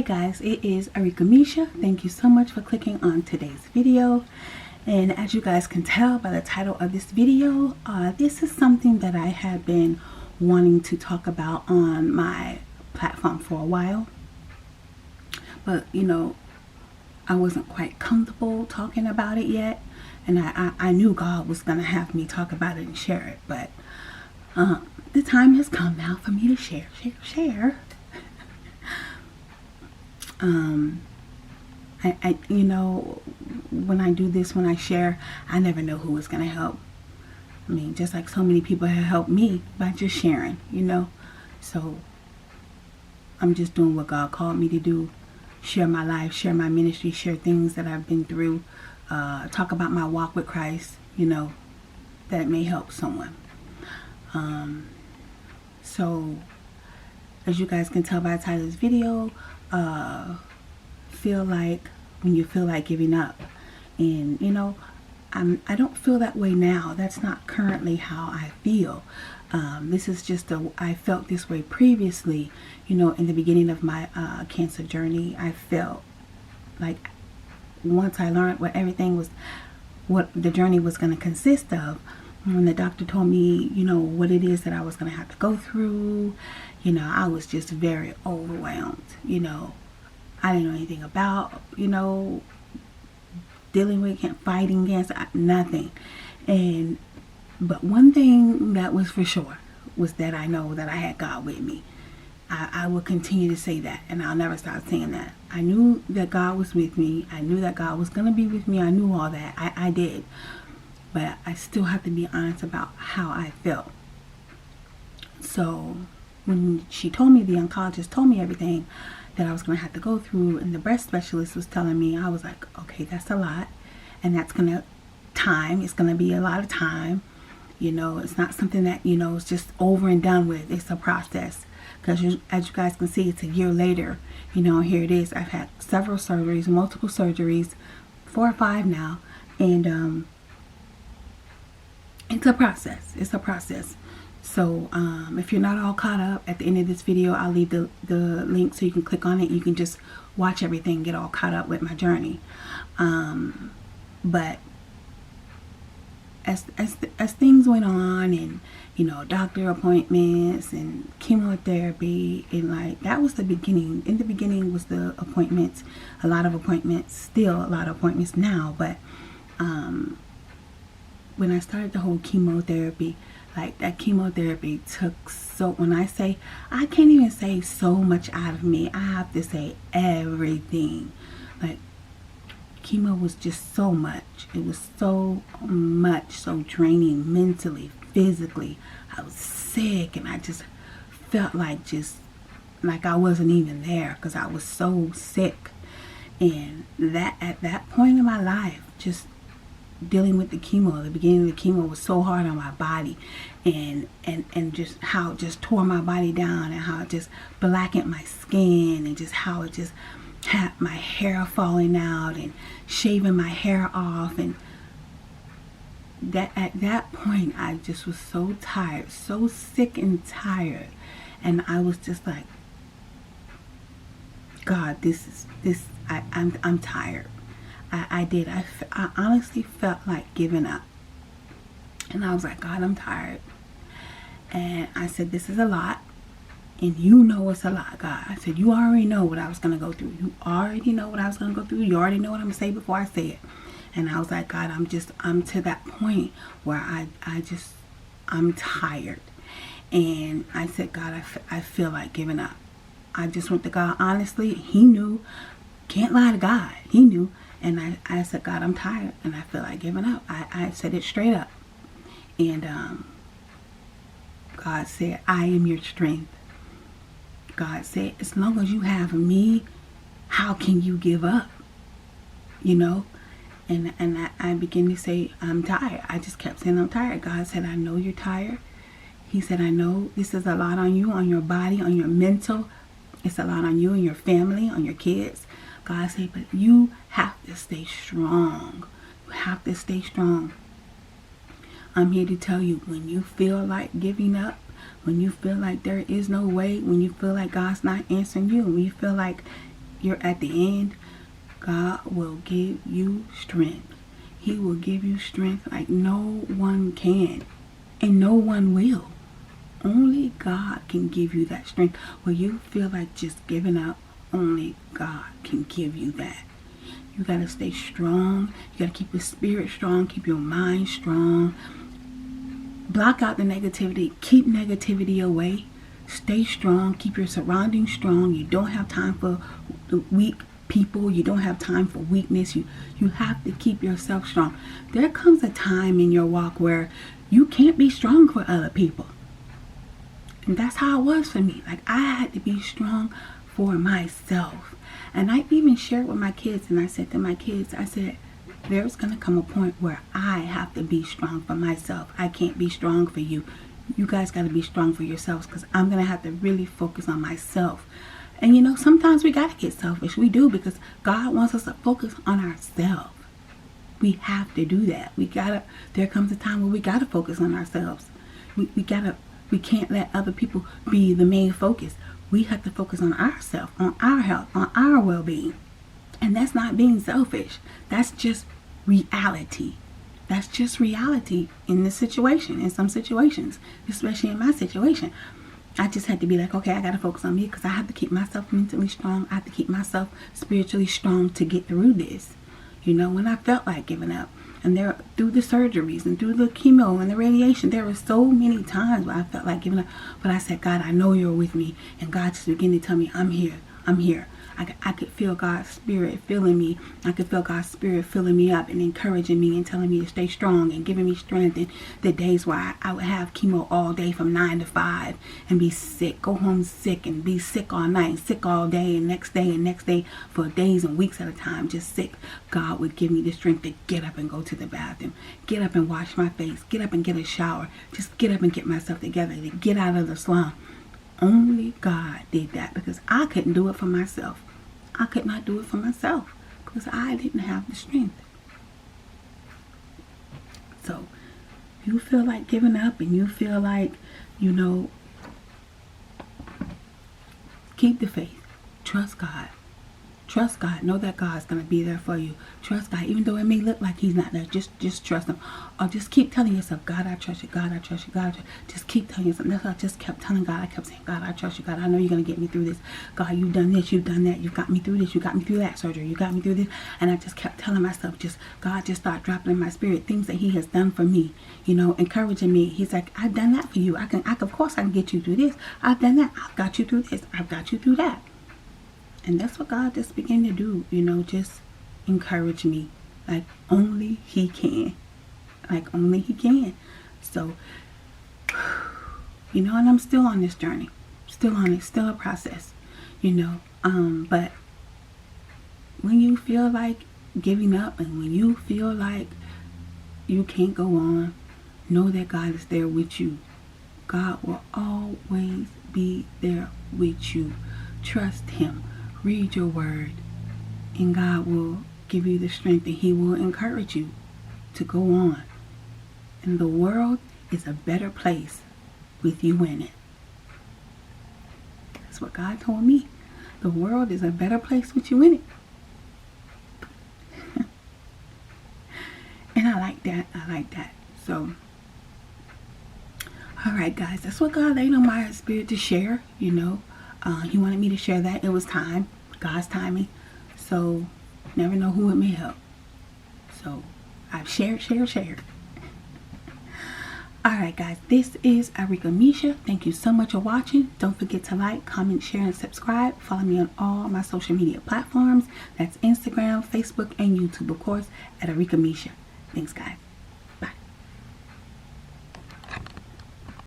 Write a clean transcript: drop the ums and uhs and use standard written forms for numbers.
guys, it is Arika Misha. Thank you so much for clicking on today's video. And as you guys can tell by the title of this video, this is something that I have been wanting to talk about on my platform for a while. But you know, I wasn't quite comfortable talking about it yet. And I knew God was going to have me talk about it and share it. But the time has come now for me to share. You know, when I do this, when I share, I never know who is going to help. I mean, just like so many people have helped me by just sharing, you know. So I'm just doing what God called me to do. Share my life, share my ministry, share things that I've been through. Talk about my walk with Christ, you know, that may help someone. So as you guys can tell by the title of this video, feel like when you feel like giving up. And you know, I don't feel that way now. That's not currently how I feel. This is just I felt this way previously. You know, in the beginning of my cancer journey, I felt like once I learned what the journey was going to consist of, when the doctor told me, you know, what it is that I was going to have to go through, you know, I was just very overwhelmed. You know, I didn't know anything about, you know, dealing with fighting against nothing. But one thing that was for sure was that I know that I had God with me. I will continue to say that, and I'll never stop saying that. I knew that God was with me. I knew that God was going to be with me. I knew all that. I did. But I still have to be honest about how I felt. So when she told me, the oncologist told me everything that I was going to have to go through, and the breast specialist was telling me, I was like, okay, that's a lot. And that's going to it's going to be a lot of time. You know, it's not something that, you know, it's just over and done with. It's a process. Because as you guys can see, it's a year later. You know, here it is. I've had several surgeries, multiple surgeries, 4 or 5 now. And it's a process. It's a process. So if you're not all caught up, at the end of this video, I'll leave the link so you can click on it. You can just watch everything, get all caught up with my journey. But as things went on, and you know, doctor appointments and chemotherapy, and like that was the beginning. In the beginning was the appointments, a lot of appointments, still a lot of appointments now. But when I started the whole chemotherapy, like that chemotherapy took so, when I say, I can't even say so much out of me. I have to say everything. Like chemo was just so much. It was so much, so draining mentally, physically. I was sick, and I just felt like I wasn't even there because I was so sick. And that at that point in my life, just dealing with the chemo, the beginning of the chemo was so hard on my body, and just how it just tore my body down, and how it just blackened my skin, and just how it just had my hair falling out and shaving my hair off. And that at that point I just was so tired, so sick and tired, and I was just like, God, I'm tired. I honestly felt like giving up. And I was like, God, I'm tired. And I said, this is a lot. And you know it's a lot, God. I said, you already know what I was going to go through. You already know what I was going to go through. You already know what I'm going to say before I say it. And I was like, God, I'm to that point where I'm tired. And I said, God, I feel like giving up. I just went to God. Honestly, He knew. Can't lie to God. He knew. And I said, God, I'm tired, and I feel like giving up. I said it straight up. And God said, I am your strength. God said, as long as you have me, how can you give up? You know? And I began to say, I'm tired. I just kept saying, I'm tired. God said, I know you're tired. He said, I know this is a lot on you, on your body, on your mental. It's a lot on you and your family, on your kids. God said, but you have to stay strong. You have to stay strong. I'm here to tell you, when you feel like giving up, when you feel like there is no way, when you feel like God's not answering you, when you feel like you're at the end, God will give you strength. He will give you strength like no one can, and no one will. Only God can give you that strength. Where you feel like just giving up, only God can give you that. You got to stay strong. You got to keep your spirit strong. Keep your mind strong. Block out the negativity. Keep negativity away. Stay strong. Keep your surroundings strong. You don't have time for the weak people. You don't have time for weakness. You have to keep yourself strong. There comes a time in your walk where you can't be strong for other people. And that's how it was for me. Like, I had to be strong for myself. And I even shared with my kids, and I said to my kids, I said, there's going to come a point where I have to be strong for myself. I can't be strong for you. You guys got to be strong for yourselves, because I'm going to have to really focus on myself. And you know, sometimes we got to get selfish. We do, because God wants us to focus on ourselves. We have to do that. There comes a time where we got to focus on ourselves. We can't let other people be the main focus. We have to focus on ourselves, on our health, on our well-being. And that's not being selfish. That's just reality. That's just reality in this situation, in some situations, especially in my situation. I just had to be like, okay, I got to focus on me, because I have to keep myself mentally strong. I have to keep myself spiritually strong to get through this. You know, when I felt like giving up, and through the surgeries and through the chemo and the radiation, there were so many times where I felt like giving up. But I said, God, I know you're with me. And God just began to tell me, I'm here. I'm here. I could feel God's spirit filling me. I could feel God's spirit filling me up and encouraging me and telling me to stay strong and giving me strength. And the days where I would have chemo all day from 9 to 5 and be sick, go home sick and be sick all night, sick all day, and next day for days and weeks at a time, just sick. God would give me the strength to get up and go to the bathroom, get up and wash my face, get up and get a shower, just get up and get myself together, to get out of the slump. Only God did that, because I couldn't do it for myself. I could not do it for myself, because I didn't have the strength. So, you feel like giving up, and you feel like, you know, keep the faith. Trust God. Trust God. Know that God's going to be there for you. Trust God. Even though it may look like he's not there, just trust him. Or just keep telling yourself, God, I trust you. God, I trust you. God, I trust you. Just keep telling yourself. That's what I just kept telling God. I kept saying, God, I trust you. God, I know you're going to get me through this. God, you've done this. You've done that. You've got me through this. You got me through that surgery. You got me through this. And I just kept telling myself, God just start dropping in my spirit things that he has done for me. You know, encouraging me. He's like, I've done that for you. Of course I can get you through this. I've done that. I've got you through this. I've got you through that. And that's what God just began to do, you know, just encourage me like only he can. Like only he can. So, you know, and I'm still on this journey. Still on it. Still a process, you know. But when you feel like giving up and when you feel like you can't go on, know that God is there with you. God will always be there with you. Trust him. Read your word, and God will give you the strength, and he will encourage you to go on. And the world is a better place with you in it. That's what God told me. The world is a better place with you in it. And I like that. I like that. So, alright guys, that's what God laid on my spirit to share, you know. He wanted me to share that. It was time. God's timing. So, never know who it may help. So, I've shared. Alright guys, this is Arika Misha. Thank you so much for watching. Don't forget to like, comment, share, and subscribe. Follow me on all my social media platforms. That's Instagram, Facebook, and YouTube, of course, at Arika Misha. Thanks guys.